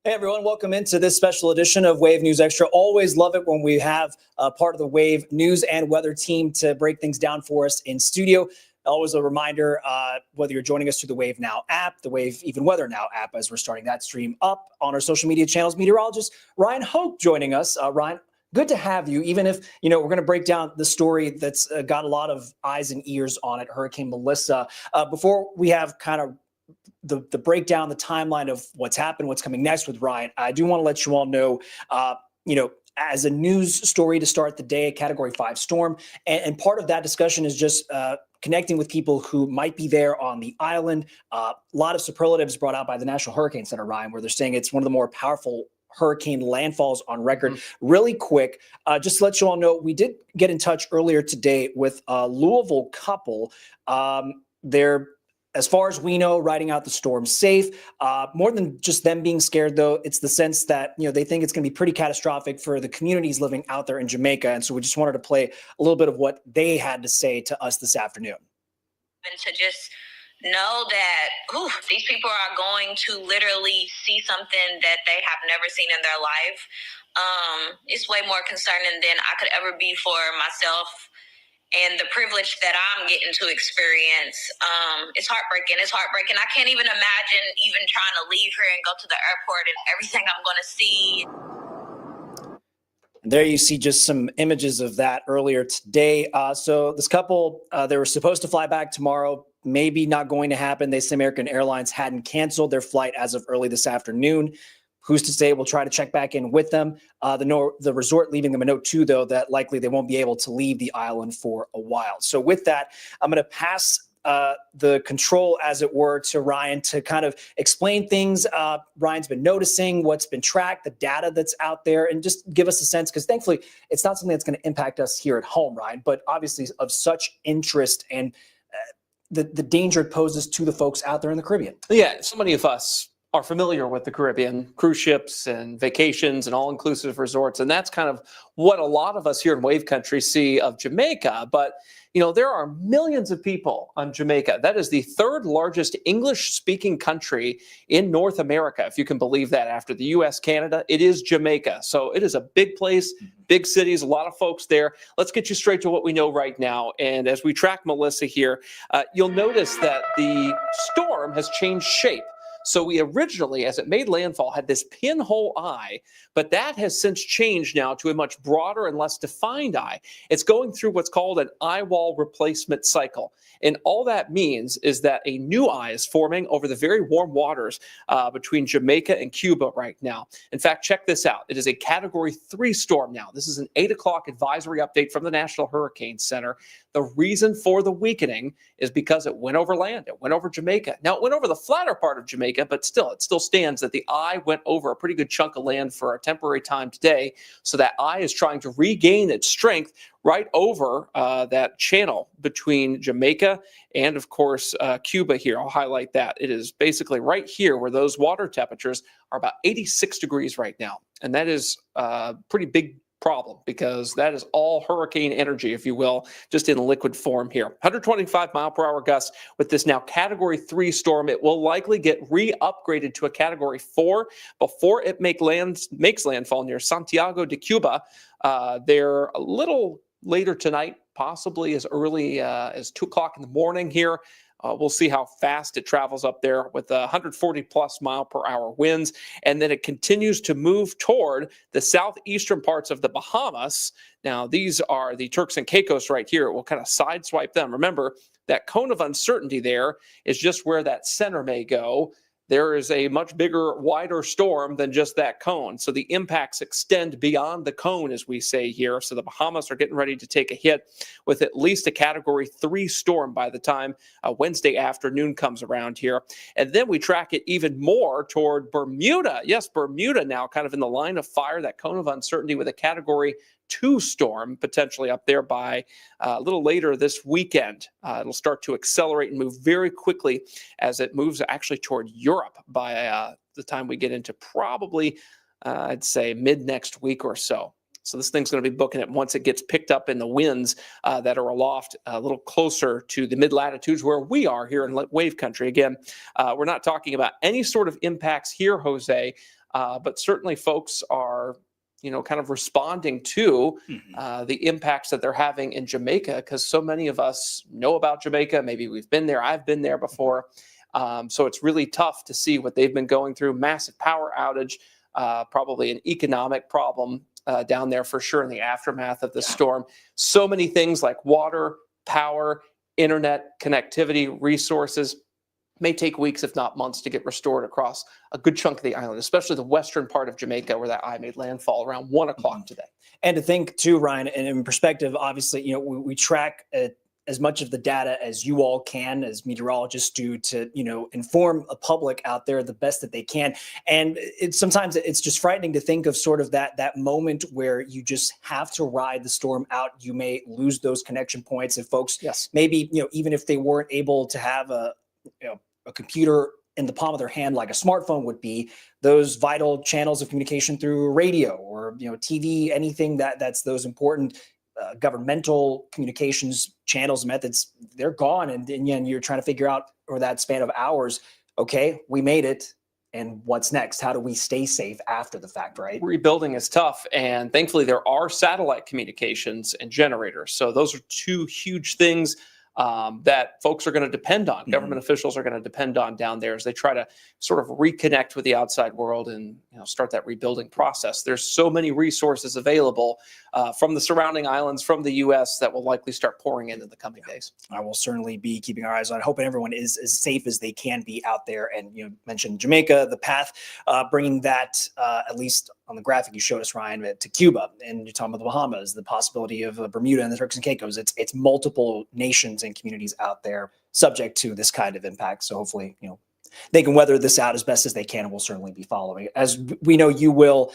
Hey everyone, welcome into this special edition of Wave News Extra. Always love it when we have part of the Wave news and weather team to break things down for us in studio. Always a reminder, whether you're joining us through the Wave Now app, the Wave Even Weather Now app, as we're starting that stream up on our social media channels. Meteorologist Ryan Hoke joining us. Ryan, good to have you, even if, we're going to break down the story that's got a lot of eyes and ears on it, Hurricane Melissa. Before we have kind of the breakdown, the timeline of what's happened, what's coming next with Ryan, I do want to let you all know, as a news story to start the day, a Category 5 storm. And part of that discussion is just connecting with people who might be there on the island. A lot of superlatives brought out by the National Hurricane Center, Ryan, where they're saying it's one of the more powerful hurricane landfalls on record. Really quick, just to let you all know, we did get in touch earlier today with a Louisville couple. They're, as far as we know, riding out the storm safe. More than just them being scared, though, it's the sense that, they think it's going to be pretty catastrophic for the communities living out there in Jamaica. And so we just wanted to play a little bit of what they had to say to us this afternoon. And to just know that these people are going to literally see something that they have never seen in their life. It's way more concerning than I could ever be for myself. And the privilege that I'm getting to experience, it's heartbreaking. It's heartbreaking. I can't even imagine even trying to leave here and go to the airport and everything I'm going to see. There you see just some images of that earlier today. So this couple, they were supposed to fly back tomorrow. Maybe not going to happen. They say American Airlines hadn't canceled their flight as of early this afternoon. Who's to say? We'll try to check back in with them. The resort leaving them a note too, though, that likely they won't be able to leave the island for a while. So with that, I'm going to pass the control, as it were, to Ryan to kind of explain things Ryan's been noticing, what's been tracked, the data that's out there, and just give us a sense, because thankfully it's not something that's going to impact us here at home, Ryan, but obviously of such interest and the danger it poses to the folks out there in the Caribbean. Yeah, so many of us are familiar with the Caribbean, cruise ships and vacations and all-inclusive resorts. And that's kind of what a lot of us here in Wave Country see of Jamaica. But, there are millions of people on Jamaica. That is the third largest English-speaking country in North America, if you can believe that. After the U.S., Canada, it is Jamaica. So it is a big place, big cities, a lot of folks there. Let's get you straight to what we know right now. And as we track Melissa here, you'll notice that the storm has changed shape. So we originally, as it made landfall, had this pinhole eye, but that has since changed now to a much broader and less defined eye. It's going through what's called an eye wall replacement cycle. And all that means is that a new eye is forming over the very warm waters between Jamaica and Cuba right now. In fact, check this out. It is a Category 3 storm now. This is an 8 o'clock advisory update from the National Hurricane Center. The reason for the weakening is because it went over land. It went over Jamaica. Now, it went over the flatter part of Jamaica, but still, it still stands that the eye went over a pretty good chunk of land for a temporary time today. So that eye is trying to regain its strength right over that channel between Jamaica and, of course, Cuba here. I'll highlight that. It is basically right here where those water temperatures are about 86 degrees right now. And that is a pretty big problem, because that is all hurricane energy, if you will, just in liquid form here. 125 mile per hour gusts with this now Category 3 storm. It will likely get re-upgraded to a Category 4 before it makes landfall near Santiago de Cuba. They're a little later tonight, possibly as early as 2 o'clock in the morning here. We'll see how fast it travels up there with 140 plus mile per hour winds. And then it continues to move toward the southeastern parts of the Bahamas. Now, these are the Turks and Caicos right here. It will kind of sideswipe them. Remember, that cone of uncertainty there is just where that center may go. There is a much bigger, wider storm than just that cone. So the impacts extend beyond the cone, as we say here. So the Bahamas are getting ready to take a hit with at least a Category 3 storm by the time Wednesday afternoon comes around here. And then we track it even more toward Bermuda. Yes, Bermuda now kind of in the line of fire, that cone of uncertainty with a Category 2 storm potentially up there by a little later this weekend. It'll start to accelerate and move very quickly as it moves actually toward Europe by the time we get into probably, I'd say, mid next week or so. So this thing's going to be booking it once it gets picked up in the winds that are aloft a little closer to the mid-latitudes where we are here in wave country. Again, we're not talking about any sort of impacts here, Jose, but certainly folks are kind of responding to the impacts that they're having in Jamaica, because so many of us know about Jamaica. Maybe we've been there. I've been there before. So it's really tough to see what they've been going through. Massive power outage, probably an economic problem down there for sure in the aftermath of the storm. So many things like water, power, internet, connectivity, resources may take weeks, if not months, to get restored across a good chunk of the island, especially the western part of Jamaica, where that eye made landfall around 1 o'clock today. And to think too, Ryan, and in perspective, obviously, we track as much of the data as you all can, as meteorologists do, to inform a public out there the best that they can. And sometimes it's just frightening to think of sort of that moment where you just have to ride the storm out. You may lose those connection points if folks, maybe even if they weren't able to have a computer in the palm of their hand like a smartphone would be, those vital channels of communication through radio or TV, anything that's those important governmental communications channels, methods, they're gone. And you're trying to figure out over that span of hours, okay, we made it, and what's next? How do we stay safe after the fact, right? Rebuilding is tough, and thankfully there are satellite communications and generators. So those are two huge things that folks are going to depend on. Government officials are going to depend on down there as they try to sort of reconnect with the outside world and start that rebuilding process. There's so many resources available from the surrounding islands, from the U.S. that will likely start pouring in the coming days. I will certainly be keeping our eyes on it, hoping everyone is as safe as they can be out there. And you mentioned Jamaica, the path, bringing that at least on the graphic you showed us, Ryan, to Cuba, and you're talking about the Bahamas, the possibility of Bermuda and the Turks and Caicos. It's multiple nations and communities out there subject to this kind of impact. So hopefully, they can weather this out as best as they can, and we'll certainly be following it. As we know, you will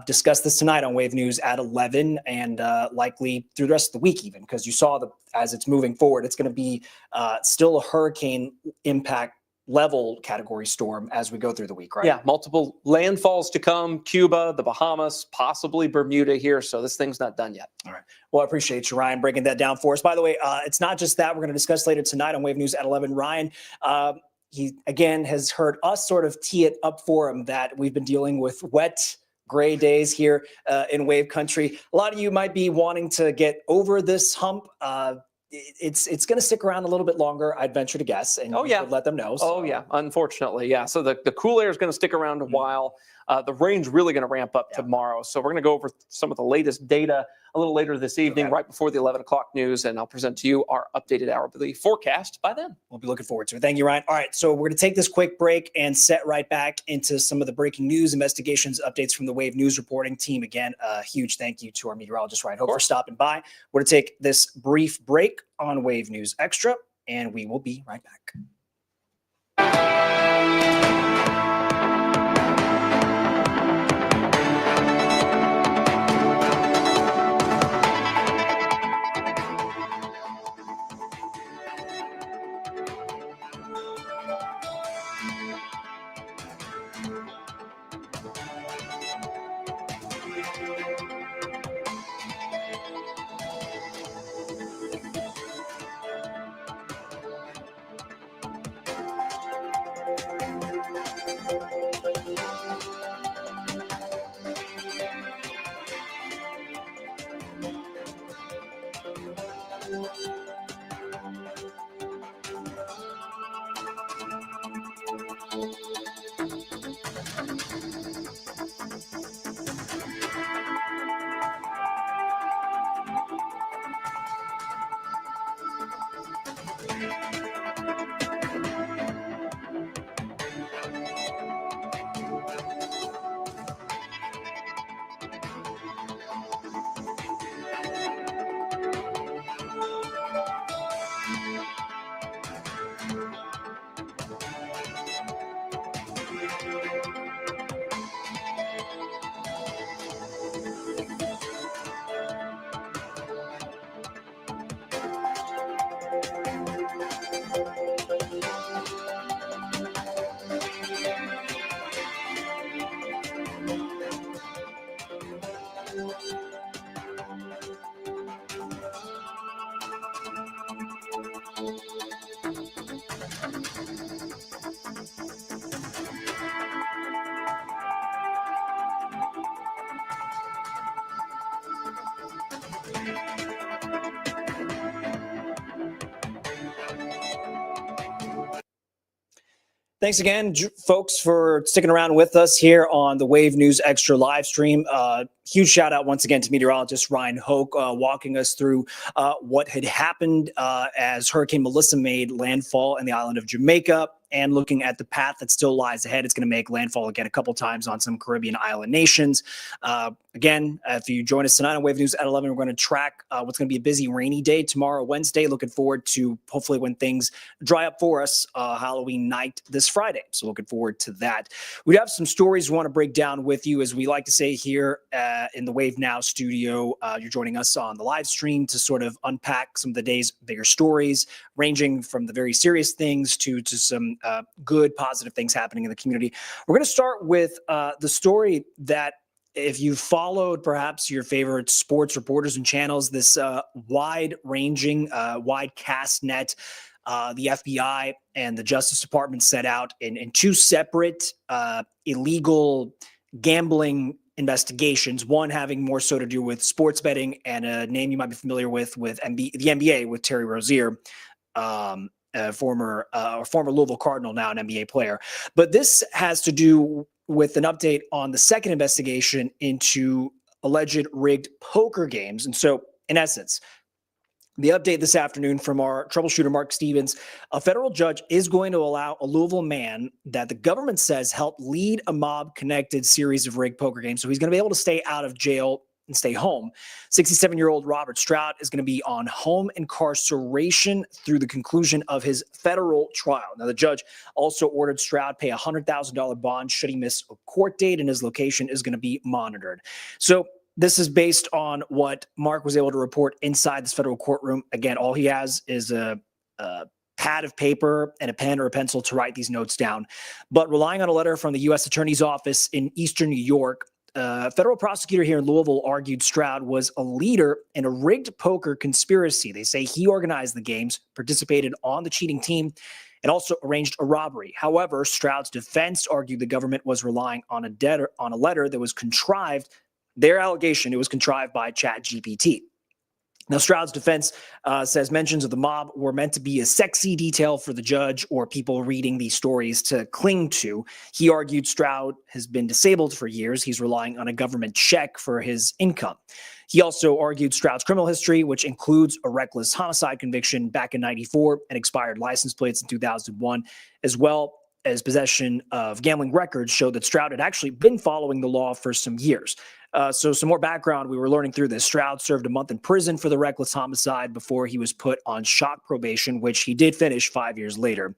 discuss this tonight on Wave News at 11 and likely through the rest of the week even, because you saw as it's moving forward, it's going to be still a hurricane impact level category storm as we go through the week, right? Yeah, multiple landfalls to come, Cuba, the Bahamas, possibly Bermuda here. So this thing's not done yet. All right. Well, I appreciate you, Ryan, breaking that down for us. By the way, it's not just that we're going to discuss later tonight on Wave News at 11. Ryan, he, again, has heard us sort of tee it up for him that we've been dealing with wet, gray days here in Wave Country. A lot of you might be wanting to get over this hump. It's going to stick around a little bit longer, I'd venture to guess, and let them know. So. Oh, yeah, unfortunately, yeah. So the cool air is going to stick around a while. The rain's really going to ramp up tomorrow. So we're going to go over some of the latest data a little later this evening, right before the 11 o'clock news, and I'll present to you our updated hourly forecast by then. We'll be looking forward to it. Thank you, Ryan. All right, so we're going to take this quick break and set right back into some of the breaking news, investigations, updates from the Wave News reporting team. Again, a huge thank you to our meteorologist, Ryan Hoke, for stopping by. We're going to take this brief break on Wave News Extra, and we will be right back. Thanks again, folks, for sticking around with us here on the Wave News Extra live stream. Huge shout out once again to meteorologist Ryan Hoke, walking us through what had happened as Hurricane Melissa made landfall in the island of Jamaica, and looking at the path that still lies ahead. It's going to make landfall again a couple times on some Caribbean island nations. Again, if you join us tonight on Wave News at 11, we're going to track what's going to be a busy rainy day tomorrow, Wednesday. Looking forward to hopefully when things dry up for us, Halloween night this Friday. So looking forward to that. We have some stories we want to break down with you, as we like to say here in the Wave Now studio. You're joining us on the live stream to sort of unpack some of the day's bigger stories, ranging from the very serious things to some good, positive things happening in the community. We're going to start with the story that, if you've followed perhaps your favorite sports reporters and channels, this wide-ranging, wide cast net, the FBI and the Justice Department set out in two separate illegal gambling investigations, one having more so to do with sports betting, and a name you might be familiar with the NBA, with Terry Rozier, former Louisville Cardinal, now an NBA player. But this has to do with an update on the second investigation into alleged rigged poker games. And so, in essence, the update this afternoon from our troubleshooter, Mark Stevens: a federal judge is going to allow a Louisville man that the government says helped lead a mob-connected series of rigged poker games. So he's going to be able to stay out of jail and stay home. 67-year-old Robert Stroud is going to be on home incarceration through the conclusion of his federal trial. Now, the judge also ordered Stroud pay a $100,000 bond should he miss a court date, and his location is going to be monitored. So this is based on what Mark was able to report inside this federal courtroom. Again, all he has is a pad of paper and a pen or a pencil to write these notes down. But relying on a letter from the U.S. Attorney's Office in Eastern New York, a federal prosecutor here in Louisville argued Stroud was a leader in a rigged poker conspiracy. They say he organized the games, participated on the cheating team, and also arranged a robbery. However, Stroud's defense argued the government was relying on a letter that was contrived. Their allegation, it was contrived by ChatGPT. Now, Stroud's defense says mentions of the mob were meant to be a sexy detail for the judge or people reading these stories to cling to. He argued Stroud has been disabled for years. He's relying on a government check for his income. He also argued Stroud's criminal history, which includes a reckless homicide conviction back in '94 and expired license plates in 2001, as well as possession of gambling records, showed that Stroud had actually been following the law for some years. So some more background, we were learning through this. Stroud served a month in prison for the reckless homicide before he was put on shock probation, which he did finish 5 years later.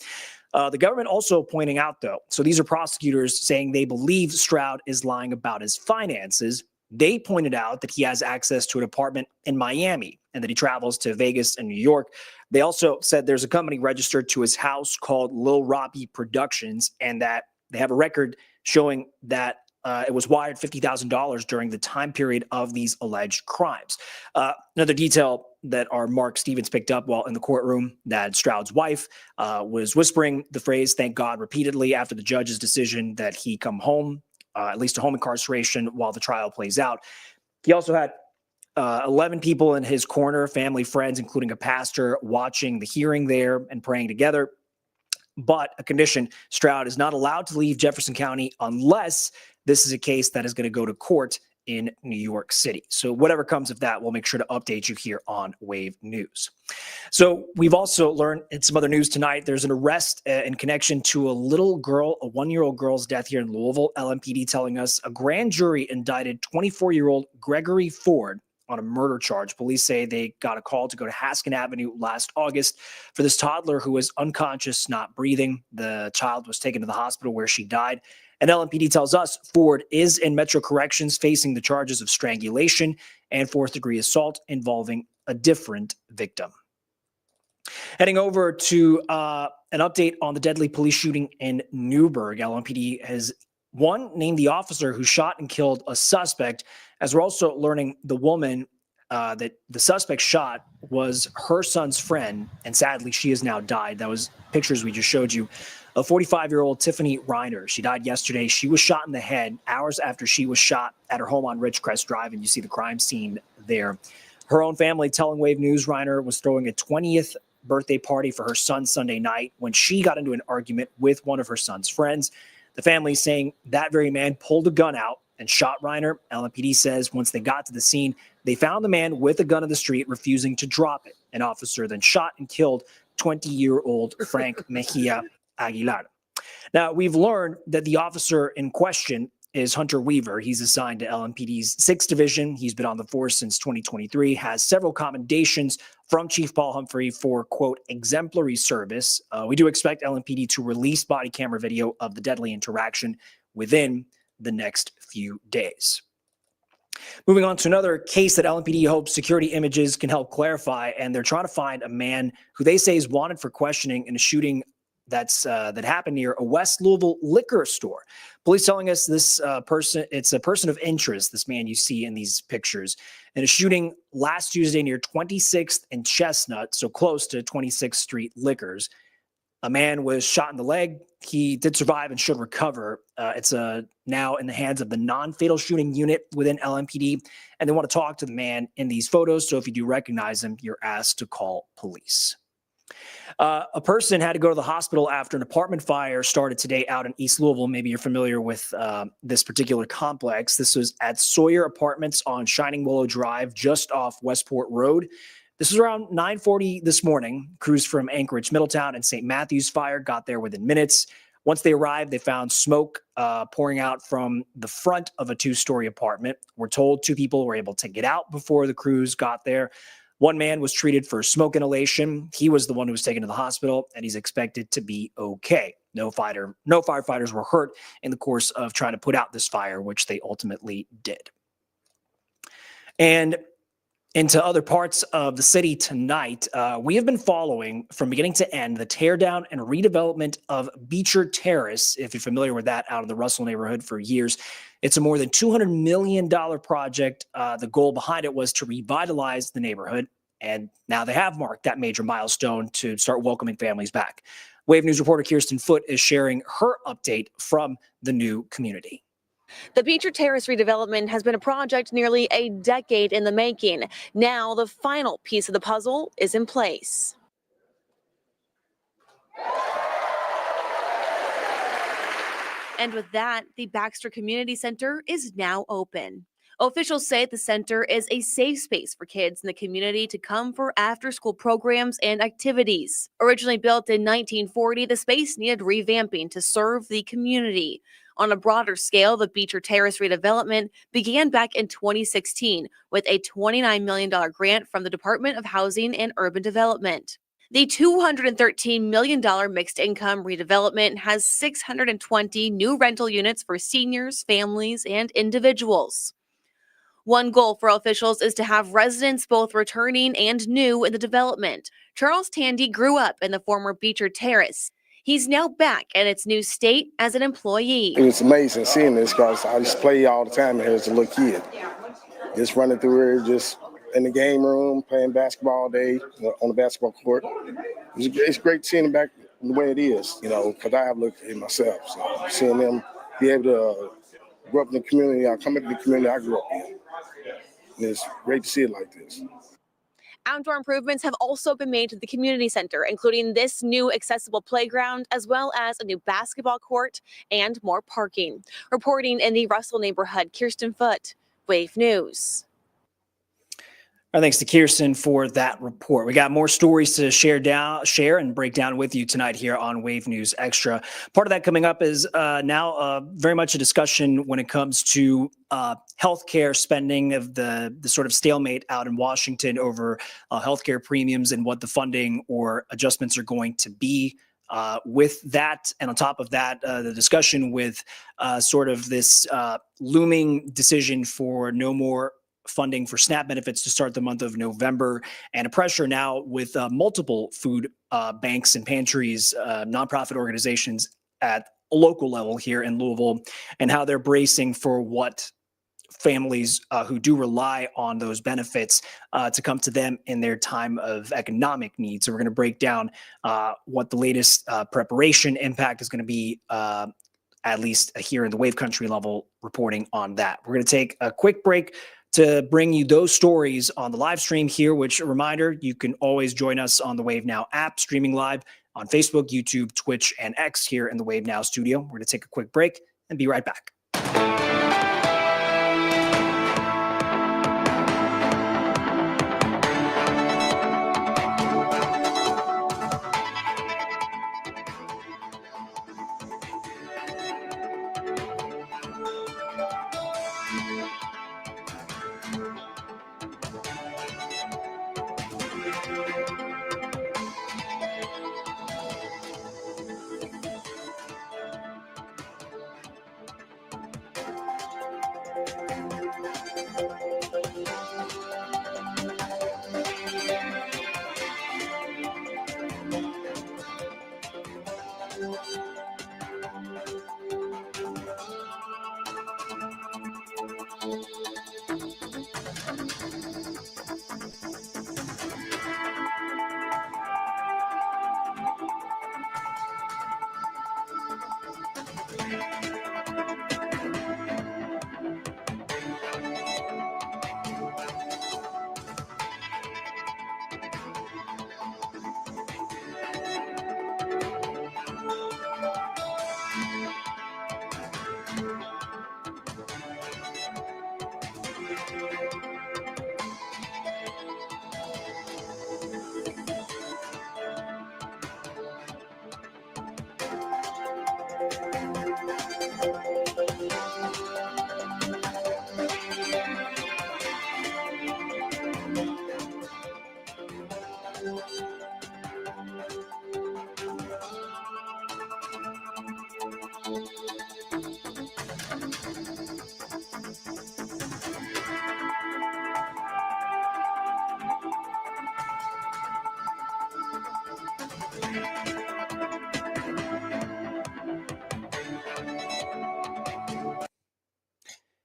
The government also pointing out, though, so these are prosecutors saying they believe Stroud is lying about his finances. They pointed out that he has access to an apartment in Miami and that he travels to Vegas and New York. They also said there's a company registered to his house called Lil Robbie Productions, and that they have a record showing that it was wired $50,000 during the time period of these alleged crimes. Another detail that our Mark Stevens picked up while in the courtroom, that Stroud's wife was whispering the phrase "thank God" repeatedly after the judge's decision that he come home, at least to home incarceration, while the trial plays out. He also had 11 people in his corner, family, friends, including a pastor, watching the hearing there and praying together. but a condition. Stroud is not allowed to leave Jefferson County unless this is a case that is going to go to court in New York City. So whatever comes of that, we'll make sure to update you here on Wave News. So we've also learned in some other news tonight, there's an arrest in connection to a little girl, a 1-year-old girl's death here in Louisville. LMPD telling us a grand jury indicted 24-year-old Gregory Ford on a murder charge. Police say they got a call to go to Haskin Avenue last August for this toddler who was unconscious, not breathing. The child was taken to the hospital where she died. And LMPD tells us Ford is in Metro Corrections facing the charges of strangulation and fourth-degree assault involving a different victim. Heading over to an update on the deadly police shooting in Newburgh. LMPD has named the officer who shot and killed a suspect, as we're also learning the woman that the suspect shot was her son's friend, and sadly, she has now died. That was pictures we just showed you. A 45-year-old Tiffany Reiner. She died yesterday. She was shot in the head hours after she was shot at her home on Ridgecrest Drive, and you see the crime scene there. Her own family telling Wave News Reiner was throwing a 20th birthday party for her son Sunday night when she got into an argument with one of her son's friends. The family saying that very man pulled a gun out and shot Reiner. LMPD says once they got to the scene, they found the man with a gun in the street refusing to drop it. An officer then shot and killed 20-year-old Frank Mejia Aguilar. Now, we've learned that the officer in question is Hunter Weaver. He's assigned to LMPD's 6th Division. He's been on the force since 2023, has several commendations from Chief Paul Humphrey for, quote, exemplary service. We do expect LMPD to release body camera video of the deadly interaction within the next few days. Moving on to another case that LMPD hopes security images can help clarify, and they're trying to find a man who they say is wanted for questioning in a shooting that happened near a West Louisville liquor store. Police telling us it's a person of interest, this man you see in these pictures, in a shooting last Tuesday near 26th and Chestnut, so close to 26th Street Liquors. A man was shot in the leg. He did survive and should recover. It's now in the hands of the non-fatal shooting unit within LMPD, and they want to talk to the man in these photos, so if you do recognize him, you're asked to call police. A person had to go to the hospital after an apartment fire started today out in East Louisville. Maybe you're familiar with this particular complex. This was at Sawyer Apartments on Shining Willow Drive, just off Westport Road. This was around 9:40 this morning. Crews from Anchorage, Middletown, and St. Matthews Fire got there within minutes. Once they arrived, they found smoke pouring out from the front of a 2-story apartment. We're told 2 people were able to get out before the crews got there. One man was treated for smoke inhalation. He was the one who was taken to the hospital, and he's expected to be okay. No firefighters were hurt in the course of trying to put out this fire, which they ultimately did. And into other parts of the city tonight, we have been following from beginning to end the teardown and redevelopment of Beecher Terrace, if you're familiar with that, out of the Russell neighborhood for years. It's a more than $200 million project. The goal behind it was to revitalize the neighborhood, and now they have marked that major milestone to start welcoming families back. Wave News reporter Kirsten Foote is sharing her update from the new community. The Beecher Terrace redevelopment has been a project nearly a decade in the making. Now the final piece of the puzzle is in place. And with that, the Baxter Community Center is now open. Officials say the center is a safe space for kids in the community to come for after-school programs and activities. Originally built in 1940, the space needed revamping to serve the community. On a broader scale, the Beecher Terrace redevelopment began back in 2016 with a $29 million grant from the Department of Housing and Urban Development. The $213 million mixed income redevelopment has 620 new rental units for seniors, families, and individuals. One goal for officials is to have residents both returning and new in the development. Charles Tandy grew up in the former Beecher Terrace. He's now back in its new state as an employee. It was amazing seeing this because I used to play all the time here as a little kid. Just running through here, just in the game room, playing basketball all day on the basketball court. It's great seeing it back the way it is, because I have looked at it myself. So seeing them be able to grow up in the community, I come into the community I grew up in. And it's great to see it like this. Outdoor improvements have also been made to the community center, including this new accessible playground, as well as a new basketball court and more parking. Reporting in the Russell neighborhood, Kirsten Foote, Wave News. Our thanks to Kirsten for that report. We got more stories to share and break down with you tonight here on Wave News Extra. Part of that coming up is now very much a discussion when it comes to healthcare spending, of the sort of stalemate out in Washington over healthcare premiums and what the funding or adjustments are going to be. With that, and on top of that, the discussion with sort of this looming decision for no more funding for SNAP benefits to start the month of November, and a pressure now with multiple food banks and pantries, nonprofit organizations at a local level here in Louisville, and how they're bracing for what families who do rely on those benefits to come to them in their time of economic need. So we're going to break down what the latest preparation impact is going to be, at least here in the Wave Country level, reporting on that. We're going to take a quick break to bring you those stories on the live stream here, which, a reminder, you can always join us on the Wave Now app, streaming live on Facebook, YouTube, Twitch, and X here in the Wave Now studio. We're going to take a quick break and be right back.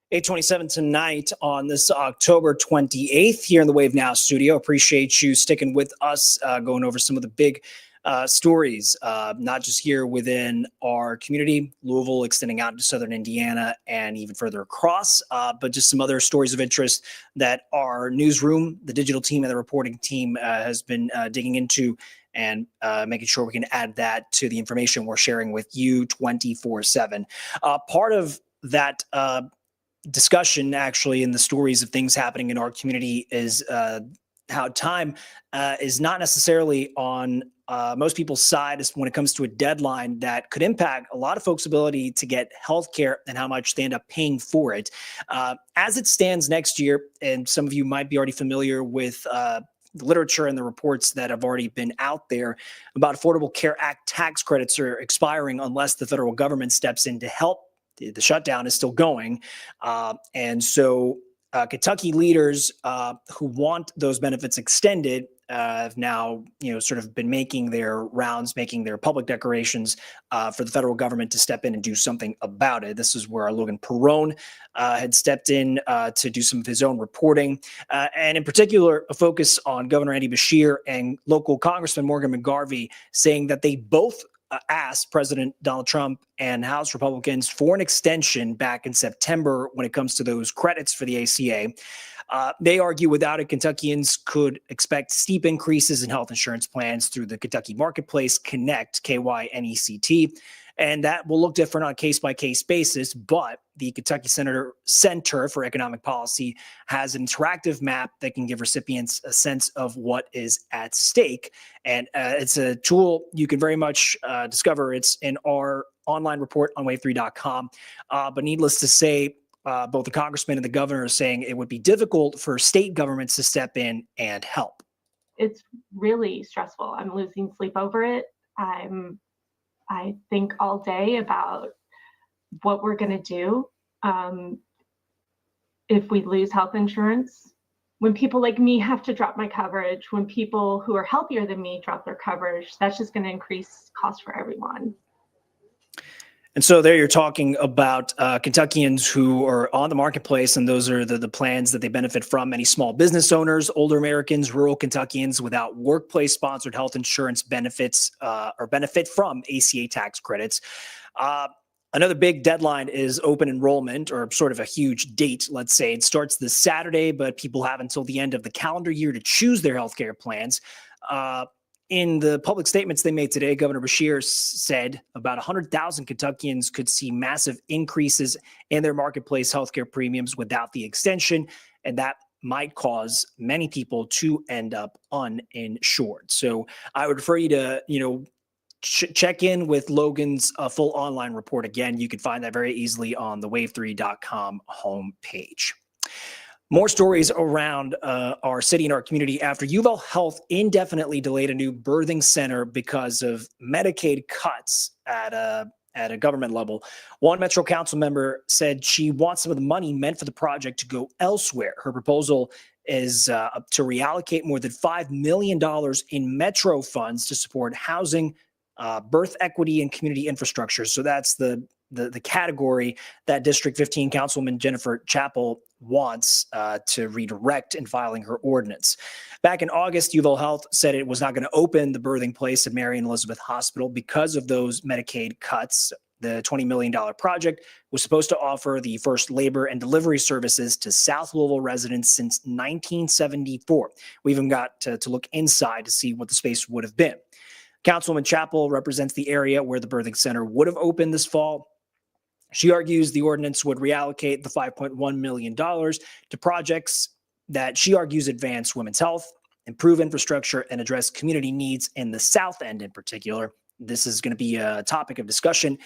8:27 tonight on this October 28th here in the Wave Now studio. Appreciate you sticking with us, going over some of the big stories, not just here within our community, Louisville, extending out into southern Indiana and even further across, but just some other stories of interest that our newsroom, the digital team, and the reporting team has been digging into, and making sure we can add that to the information we're sharing with you 24/7. Part of that discussion, actually, in the stories of things happening in our community is how time is not necessarily on most people's side when it comes to a deadline that could impact a lot of folks' ability to get health care and how much they end up paying for it. As it stands next year, and some of you might be already familiar with the literature and the reports that have already been out there about Affordable Care Act tax credits are expiring unless the federal government steps in to help. The shutdown is still going. And so Kentucky leaders who want those benefits extended have now, sort of been making their rounds, making their public declarations for the federal government to step in and do something about it. This is where our Logan Perrone had stepped in to do some of his own reporting. And in particular, a focus on Governor Andy Beshear and local Congressman Morgan McGarvey, saying that they both asked President Donald Trump and House Republicans for an extension back in September when it comes to those credits for the ACA. They argue without it, Kentuckians could expect steep increases in health insurance plans through the Kentucky Marketplace Connect, KYNECT, and that will look different on a case-by-case basis, but the Kentucky Center for Economic Policy has an interactive map that can give recipients a sense of what is at stake. And it's a tool you can very much discover. It's in our online report on wave3.com. But needless to say, both the congressman and the governor are saying it would be difficult for state governments to step in and help. It's really stressful. I'm losing sleep over it. I think all day about what we're going to do if we lose health insurance. When people like me have to drop my coverage, when people who are healthier than me drop their coverage, that's just going to increase costs for everyone. And so there you're talking about Kentuckians who are on the marketplace, and those are the plans that they benefit from. Many small business owners, older Americans, rural Kentuckians without workplace-sponsored health insurance benefits or benefit from ACA tax credits. Another big deadline is open enrollment, or sort of a huge date, let's say. It starts this Saturday, but people have until the end of the calendar year to choose their healthcare plans. In the public statements they made today, Governor Beshear said about 100,000 Kentuckians could see massive increases in their marketplace healthcare premiums without the extension, and that might cause many people to end up uninsured. So I would refer you to, check in with Logan's full online report. Again, you can find that very easily on the wave3.com homepage. More stories around our city and our community after UofL Health indefinitely delayed a new birthing center because of Medicaid cuts at a government level. One Metro Council member said she wants some of the money meant for the project to go elsewhere. Her proposal is to reallocate more than $5 million in Metro funds to support housing, birth equity, and community infrastructure. So that's the category that District 15 Councilwoman Jennifer Chappell wants to redirect in filing her ordinance. Back in August, UofL Health said it was not going to open the birthing place at Mary and Elizabeth Hospital because of those Medicaid cuts. The $20 million project was supposed to offer the first labor and delivery services to South Louisville residents since 1974. We even got to look inside to see what the space would have been. Councilwoman Chappell represents the area where the birthing center would have opened this fall. She argues the ordinance would reallocate the $5.1 million to projects that she argues advance women's health, improve infrastructure, and address community needs in the South End in particular. This is going to be a topic of discussion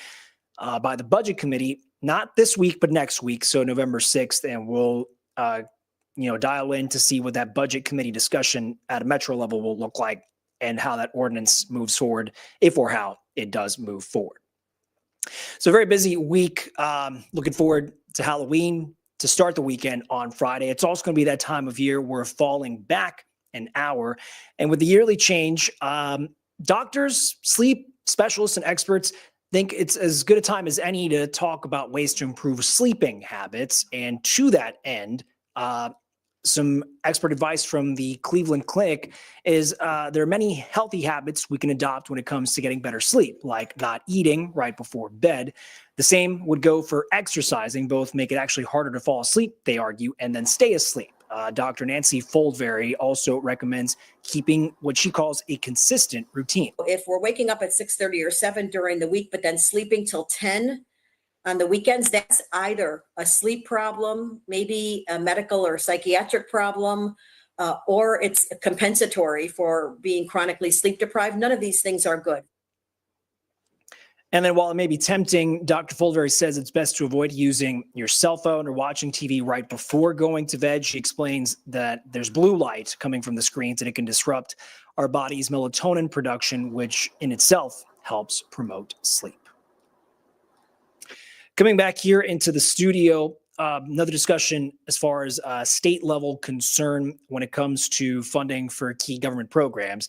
by the Budget Committee, not this week, but next week, so November 6th, and we'll dial in to see what that Budget Committee discussion at a Metro level will look like and how that ordinance moves forward, if or how it does move forward. So very busy week. Looking forward to Halloween to start the weekend on Friday. It's also going to be that time of year we're falling back an hour. And with the yearly change, doctors, sleep specialists, and experts think it's as good a time as any to talk about ways to improve sleeping habits. And to that end, some expert advice from the Cleveland Clinic is there are many healthy habits we can adopt when it comes to getting better sleep, like not eating right before bed. The same would go for exercising. Both make it actually harder to fall asleep, they argue, and then stay asleep. Dr. Nancy Foldberry also recommends keeping what she calls a consistent routine. If we're waking up at 6:30 or 7 during the week, but then sleeping till 10 on the weekends, that's either a sleep problem, maybe a medical or psychiatric problem, or it's compensatory for being chronically sleep deprived. None of these things are good. And then while it may be tempting, Dr. Foldberry says it's best to avoid using your cell phone or watching TV right before going to bed. She explains that there's blue light coming from the screens and it can disrupt our body's melatonin production, which in itself helps promote sleep. Coming back here into the studio, another discussion as far as state level concern when it comes to funding for key government programs.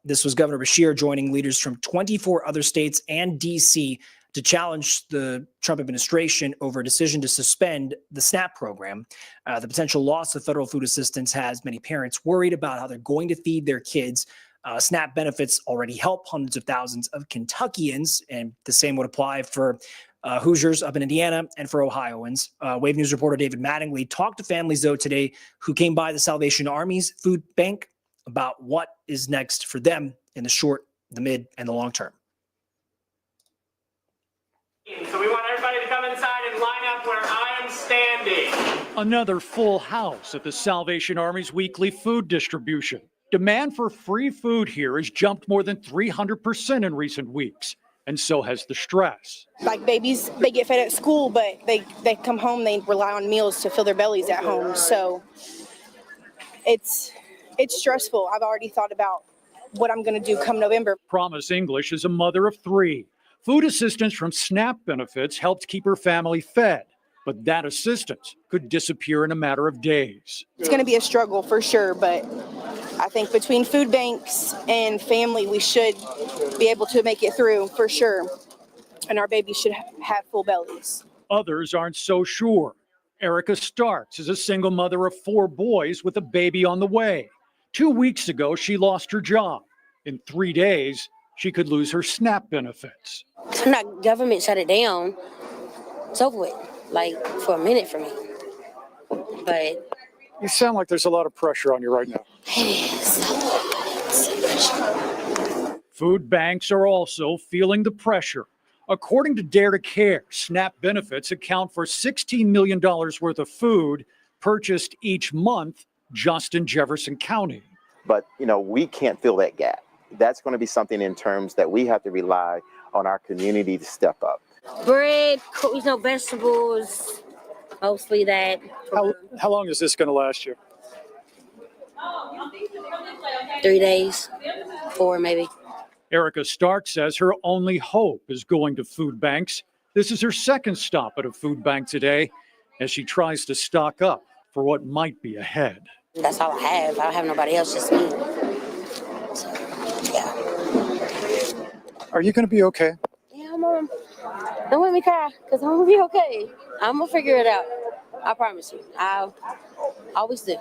This was Governor Beshear joining leaders from 24 other states and D.C. to challenge the Trump administration over a decision to suspend the SNAP program. The potential loss of federal food assistance has many parents worried about how they're going to feed their kids SNAP benefits already help hundreds of thousands of Kentuckians, and the same would apply for Hoosiers up in Indiana and for Ohioans. Wave News reporter David Mattingly talked to families, though, today who came by the Salvation Army's food bank about what is next for them in the short, the mid, and the long term. So we want everybody to come inside and line up where I am standing. Another full house at the Salvation Army's weekly food distribution. Demand for free food here has jumped more than 300% in recent weeks, and so has the stress. Like babies, they get fed at school, but they come home, they rely on meals to fill their bellies at home. So it's stressful. I've already thought about what I'm going to do come November. Promise English is a mother of 3. Food assistance from SNAP benefits helped keep her family fed, but that assistance could disappear in a matter of days. It's going to be a struggle for sure, but I think between food banks and family, we should be able to make it through for sure. And our babies should have full bellies. Others aren't so sure. Erica Starks is a single mother of 4 boys with a baby on the way. 2 weeks ago, she lost her job. In 3 days, she could lose her SNAP benefits. I'm not government shut it down. It's over with, like for a minute for me. But You sound like there's a lot of pressure on you right now. Food banks are also feeling the pressure. According to Dare to Care, SNAP benefits account for $16 million worth of food purchased each month just in Jefferson County. But, we can't fill that gap. That's going to be something in terms that we have to rely on our community to step up. bread, vegetables, mostly that. How long is this going to last you? 3 days, 4 maybe. Erica Stark says her only hope is going to food banks. This is her second stop at a food bank today as she tries to stock up for what might be ahead. That's all I have. I don't have nobody else, just me. So, yeah. Are you going to be okay? Yeah, Mom. Don't let me cry, because I'm going to be okay. I'm going to figure it out. I promise you. I always do.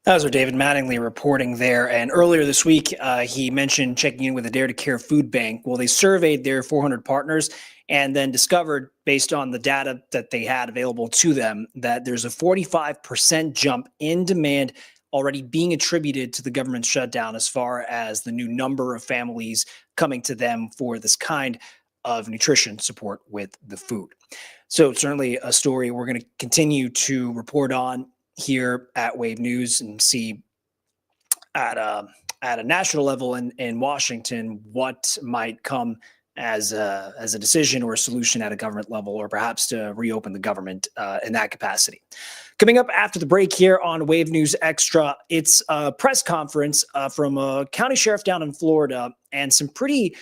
That was our David Mattingly reporting there. And earlier this week, he mentioned checking in with the Dare to Care Food Bank. Well, they surveyed their 400 partners and then discovered, based on the data that they had available to them, that there's a 45% jump in demand already being attributed to the government shutdown as far as the new number of families coming to them for this kind of nutrition support with the food. So certainly a story we're going to continue to report on here at Wave News and see at a national level in Washington what might come as a decision or a solution at a government level, or perhaps to reopen the government in that capacity. Coming up after the break here on Wave News Extra, it's a press conference from a county sheriff down in Florida and some pretty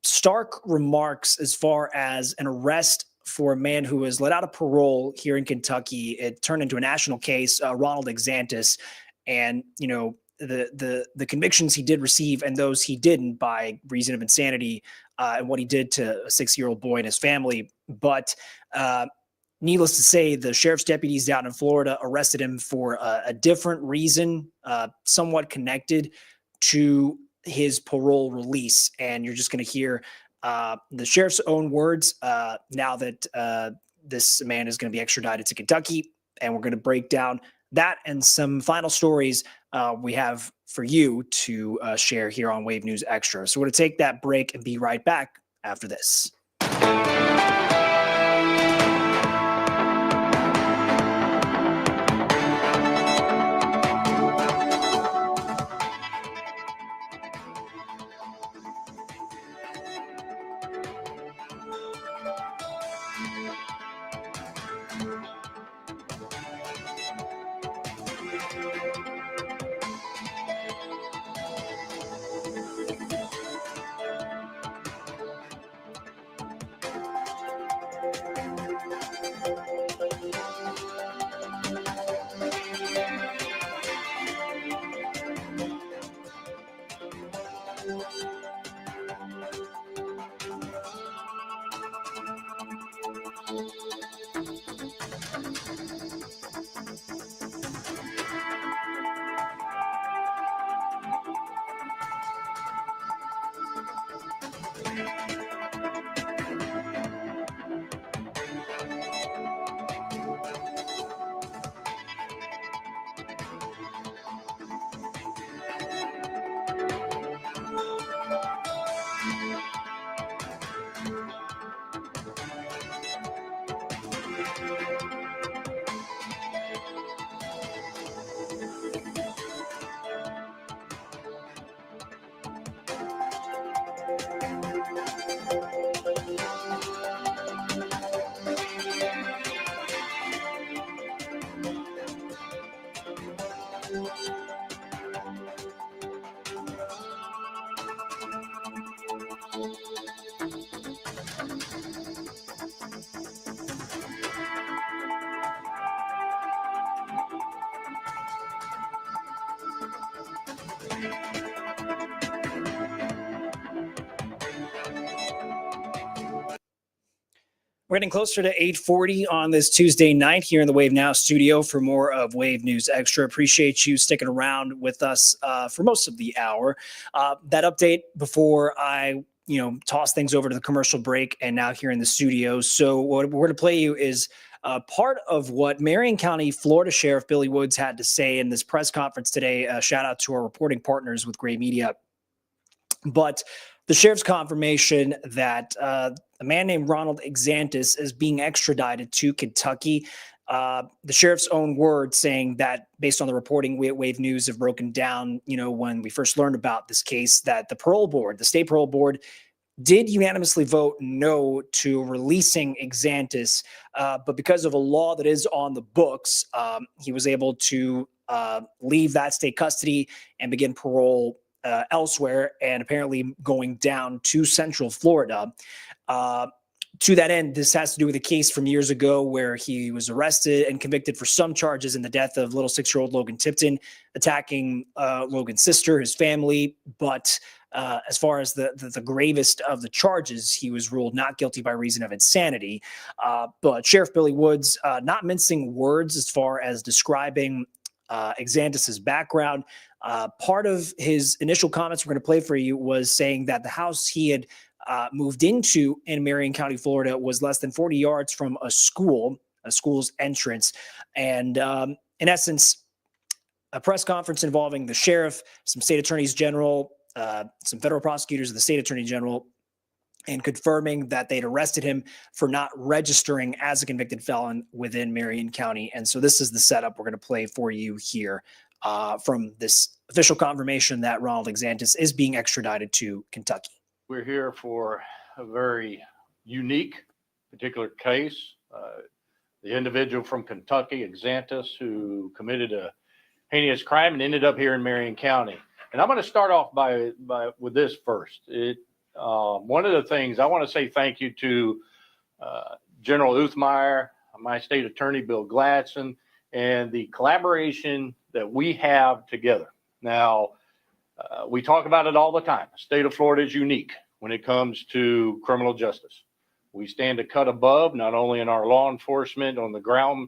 stark remarks as far as an arrest for a man who was let out of parole here in Kentucky. It turned into a national case, Ronald Exantis, and the convictions he did receive and those he didn't by reason of insanity and what he did to a 6-year-old boy and his family. But needless to say, the sheriff's deputies down in Florida arrested him for a different reason, somewhat connected to his parole release. And you're just going to hear the sheriff's own words now that this man is going to be extradited to Kentucky. And we're going to break down that and some final stories we have for you to share here on Wave News Extra. So we're going to take that break and be right back after this. We're getting closer to 8:40 on this Tuesday night here in the Wave Now studio for more of Wave News Extra. Appreciate you sticking around with us for most of the hour. That update before I toss things over to the commercial break and now here in the studio. So what we're going to play you is part of what Marion County, Florida Sheriff Billy Woods had to say in this press conference today. Shout out to our reporting partners with Gray Media. But the sheriff's confirmation that a man named Ronald Exantis is being extradited to Kentucky. The sheriff's own words saying that based on the reporting we at Wave News have broken down, when we first learned about this case, that the parole board, the state parole board, did unanimously vote no to releasing Exantis. But because of a law that is on the books, he was able to leave that state custody and begin parole elsewhere, and apparently going down to Central Florida. To that end, this has to do with a case from years ago where he was arrested and convicted for some charges in the death of little 6-year-old Logan Tipton, attacking Logan's sister, his family. But as far as the gravest of the charges, he was ruled not guilty by reason of insanity. But Sheriff Billy Woods, not mincing words as far as describing Exantis's background. Part of his initial comments we're going to play for you was saying that the house he had moved into in Marion County, Florida, was less than 40 yards from a school's entrance. And in essence, a press conference involving the sheriff, some state attorneys general, some federal prosecutors of the state attorney general, and confirming that they'd arrested him for not registering as a convicted felon within Marion County. And so this is the setup we're going to play for you here from this official confirmation that Ronald Exantis is being extradited to Kentucky. We're here for a very unique particular case. The individual from Kentucky, Exantis, who committed a heinous crime and ended up here in Marion County. And I'm going to start off with this first. One of the things I want to say thank you to General Uthmeyer, my state attorney, Bill Gladson, and the collaboration that we have together. Now, we talk about it all the time. The state of Florida is unique when it comes to criminal justice. We stand a cut above, not only in our law enforcement on the ground,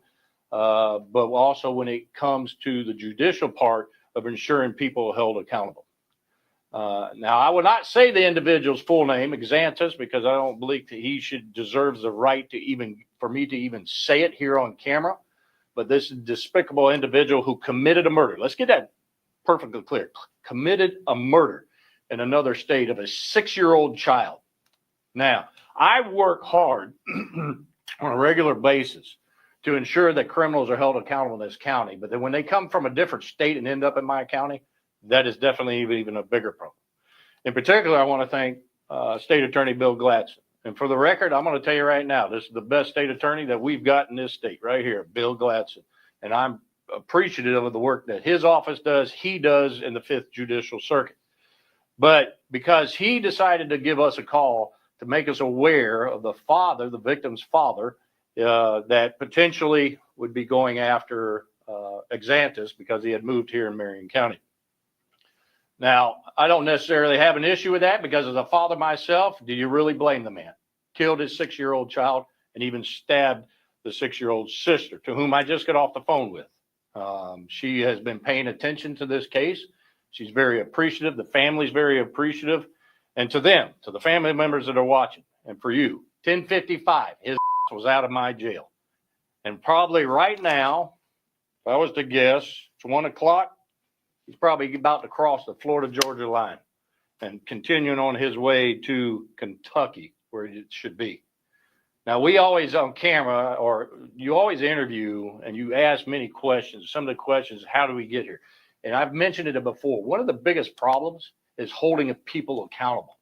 but also when it comes to the judicial part of ensuring people are held accountable. Now, I will not say the individual's full name, Exantis, because I don't believe that he deserves the right for me to even say it here on camera. But this despicable individual who committed a murder. Let's get that perfectly clear. Committed a murder in another state of a 6-year-old child. Now, I work hard on a regular basis to ensure that criminals are held accountable in this county. But then when they come from a different state and end up in my county, that is definitely even a bigger problem. In particular, I want to thank State Attorney Bill Gladson. And for the record, I'm going to tell you right now, this is the best state attorney that we've got in this state right here, Bill Gladson. And I'm appreciative of the work that his office does, he does in the 5th Judicial Circuit. But because he decided to give us a call to make us aware of the father, the victim's father, that potentially would be going after Exantis because he had moved here in Marion County. Now, I don't necessarily have an issue with that because as a father myself, do you really blame the man? Killed his 6-year-old child and even stabbed the 6-year-old sister, to whom I just got off the phone with. She has been paying attention to this case. She's very appreciative. The family's very appreciative. And to them, to the family members that are watching, and for you, 10:55, his was out of my jail. And probably right now, if I was to guess, it's 1 o'clock, he's probably about to cross the Florida-Georgia line and continuing on his way to Kentucky, where it should be. Now, we always on camera, or you always interview and you ask many questions. Some of the questions, how do we get here? And I've mentioned it before. One of the biggest problems is holding people accountable.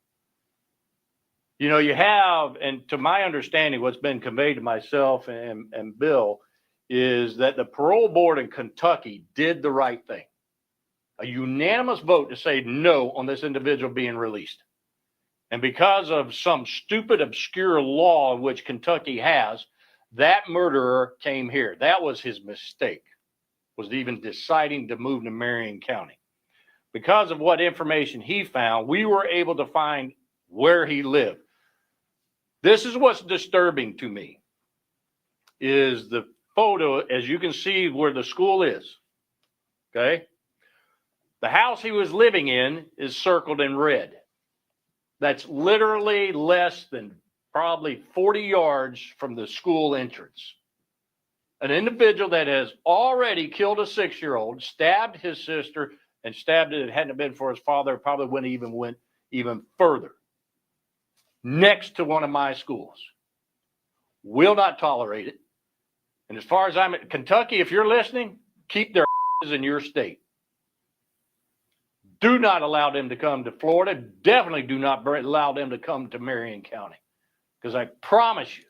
You know, you have, and to my understanding, what's been conveyed to myself and Bill is that the parole board in Kentucky did the right thing. A unanimous vote to say no on this individual being released. And because of some stupid, obscure law which Kentucky has, that murderer came here. That was his mistake, was even deciding to move to Marion County. Because of what information he found, we were able to find where he lived. This is what's disturbing to me, is the photo, as you can see where the school is, okay? The house he was living in is circled in red. That's literally less than probably 40 yards from the school entrance. An individual that has already killed a 6-year-old, stabbed his sister, and stabbed it. It hadn't been for his father, probably went even further. Next to one of my schools. Will not tolerate it. And as far as I'm at Kentucky, if you're listening, keep their in your state. Do not allow them to come to Florida. Definitely do not allow them to come to Marion County. Because I promise you,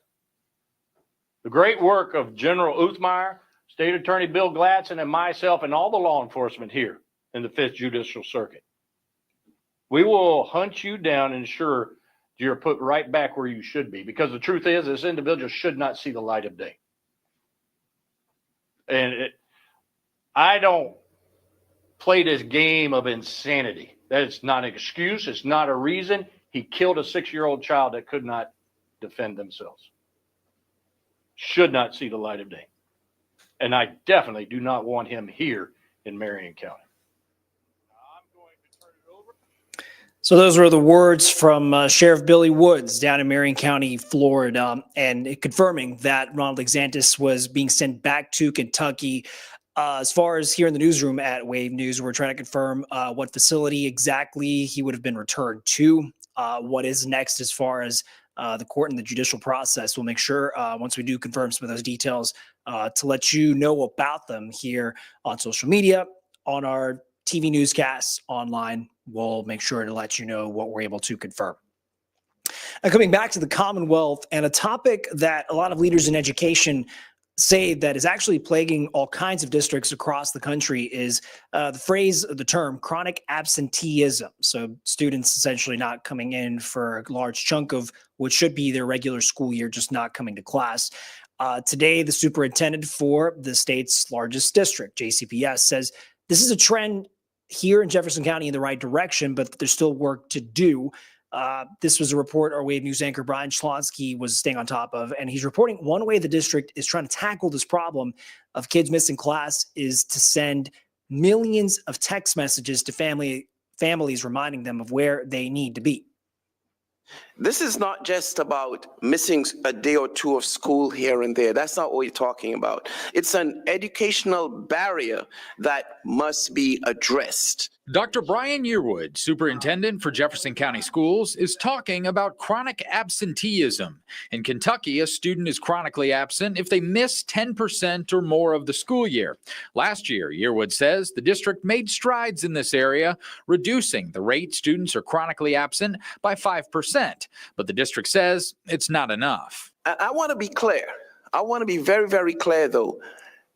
the great work of General Uthmeyer, State Attorney Bill Gladson, and myself, and all the law enforcement here in the 5th Judicial Circuit, we will hunt you down and ensure you're put right back where you should be. Because the truth is, this individual should not see the light of day. And I don't play this game of insanity. That's not an excuse. It's not a reason. He killed a 6-year-old child that could not defend themselves. Should not see the light of day. And I definitely do not want him here in Marion County. So those were the words from Sheriff Billy Woods down in Marion County, Florida, and confirming that Ronald Exantis was being sent back to Kentucky. As far as here in the newsroom at Wave News, we're trying to confirm what facility exactly he would have been returned to. What is next as far as the court and the judicial process. We'll make sure once we do confirm some of those details to let you know about them here on social media, on our TV newscasts, online. We'll make sure to let you know what we're able to confirm. Now, coming back to the Commonwealth, and a topic that a lot of leaders in education say that is actually plaguing all kinds of districts across the country is the term chronic absenteeism. So students essentially not coming in for a large chunk of what should be their regular school year, just not coming to class. Today, the superintendent for the state's largest district, JCPS, says this is a trend here in Jefferson County in the right direction, but there's still work to do. This was a report our Wave News anchor Brian Schlonsky was staying on top of, and he's reporting one way the district is trying to tackle this problem of kids missing class is to send millions of text messages to families reminding them of where they need to be. This is not just about missing a day or two of school here and there. That's not what we're talking about. It's an educational barrier that must be addressed. Dr. Brian Yearwood, superintendent for Jefferson County Schools, is talking about chronic absenteeism. In Kentucky, a student is chronically absent if they miss 10% or more of the school year. Last year, Yearwood says the district made strides in this area, reducing the rate students are chronically absent by 5%. But the district says it's not enough. I want to be clear. I want to be very, very clear, though.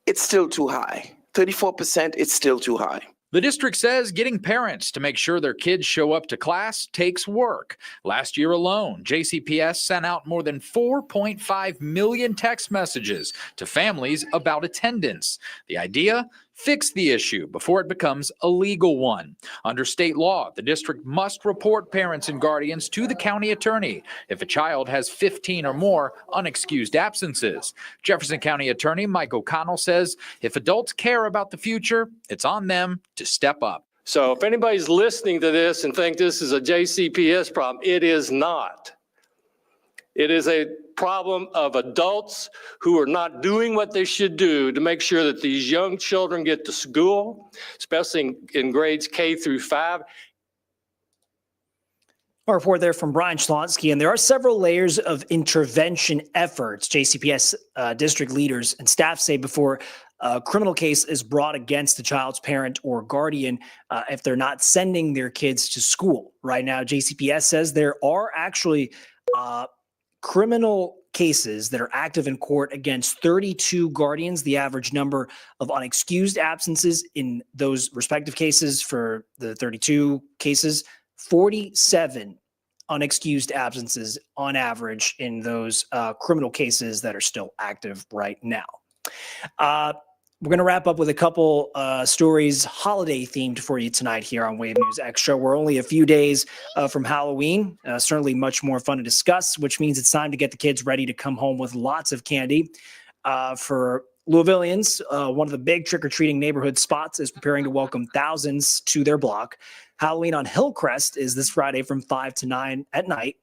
It's still too high. 34%, it's still too high. The district says getting parents to make sure their kids show up to class takes work. Last year alone, JCPS sent out more than 4.5 million text messages to families about attendance. The idea? Fix the issue before it becomes a legal one. Under state law, the district must report parents and guardians to the county attorney if a child has 15 or more unexcused absences. Jefferson County Attorney Mike O'Connell says if adults care about the future, it's on them to step up. So if anybody's listening to this and think this is a JCPS problem, it is not. It is a problem of adults who are not doing what they should do to make sure that these young children get to school, especially in grades K through 5. A report there from Brian Schlonsky, and there are several layers of intervention efforts JCPS district leaders and staff say before a criminal case is brought against the child's parent or guardian if they're not sending their kids to school. Right now, JCPS says there are actually criminal cases that are active in court against 32 guardians. The average number of unexcused absences in those respective cases for the 32 cases, 47 unexcused absences on average in those criminal cases that are still active right now. We're going to wrap up with a couple stories holiday themed for you tonight here on Wave News Extra. We're only a few days from Halloween, certainly much more fun to discuss, which means it's time to get the kids ready to come home with lots of candy. For Louisvillians, one of the big trick-or-treating neighborhood spots is preparing to welcome thousands to their block. Halloween on Hillcrest is this Friday from 5 to 9 at night.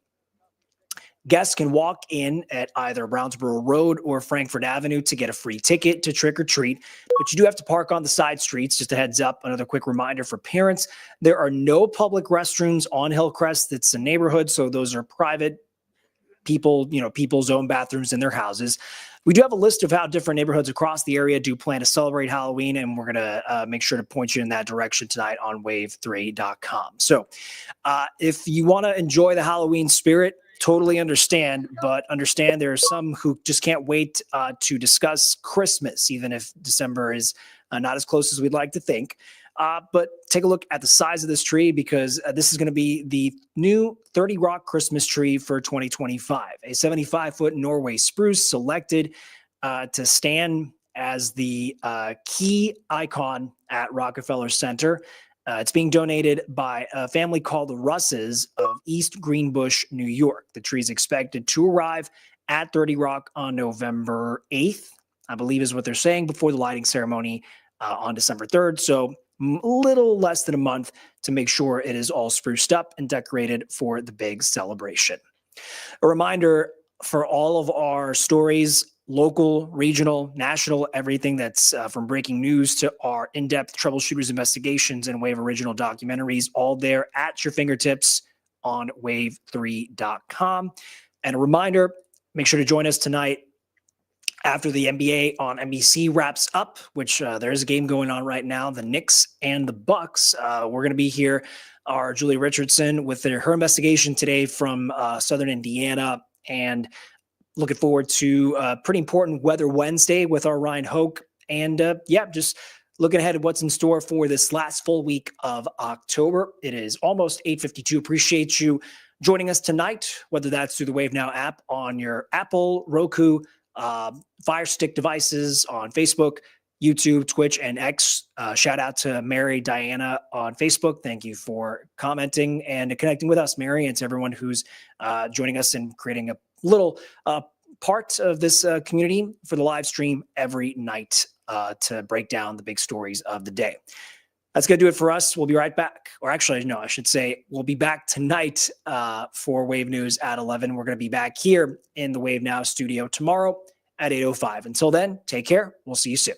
Guests can walk in at either Brownsboro Road or Frankfurt Avenue to get a free ticket to trick or treat, but you do have to park on the side streets. Just a heads up, another quick reminder for parents, there are no public restrooms on Hillcrest. It's a neighborhood, so those are private people, people's own bathrooms in their houses. We do have a list of how different neighborhoods across the area do plan to celebrate Halloween, and we're going to make sure to point you in that direction tonight on wave3.com. So if you want to enjoy the Halloween spirit, totally understand, but understand there are some who just can't wait to discuss Christmas, even if December is not as close as we'd like to think. But take a look at the size of this tree, because this is going to be the new 30 Rock Christmas tree for 2025. A 75-foot Norway spruce selected to stand as the key icon at Rockefeller Center. It's being donated by a family called the Russes of East Greenbush, New York. The tree is expected to arrive at 30 Rock on November 8th, I believe is what they're saying, before the lighting ceremony on December 3rd. So a little less than a month to make sure it is all spruced up and decorated for the big celebration. A reminder for all of our stories, local, regional, national, everything that's from breaking news to our in-depth troubleshooters investigations and Wave original documentaries, all there at your fingertips on wave3.com. And a reminder, make sure to join us tonight after the NBA on NBC wraps up, which there's a game going on right now, the Knicks and the Bucks. We're going to be here, our Julie Richardson, with her investigation today from Southern Indiana, and looking forward to a pretty important Weather Wednesday with our Ryan Hoke. And just looking ahead at what's in store for this last full week of October. It is almost 8:52. Appreciate you joining us tonight, whether that's through the Wave Now app on your Apple, Roku, Fire Stick devices, on Facebook, YouTube, Twitch, and X. Shout out to Mary Diana on Facebook. Thank you for commenting and connecting with us, Mary, and to everyone who's joining us and creating a little part of this community for the live stream every night to break down the big stories of the day. That's going to do it for us. We'll be right back. Or actually, no, I should say we'll be back tonight for Wave News at 11. We're going to be back here in the Wave Now studio tomorrow at 8:05. Until then, take care. We'll see you soon.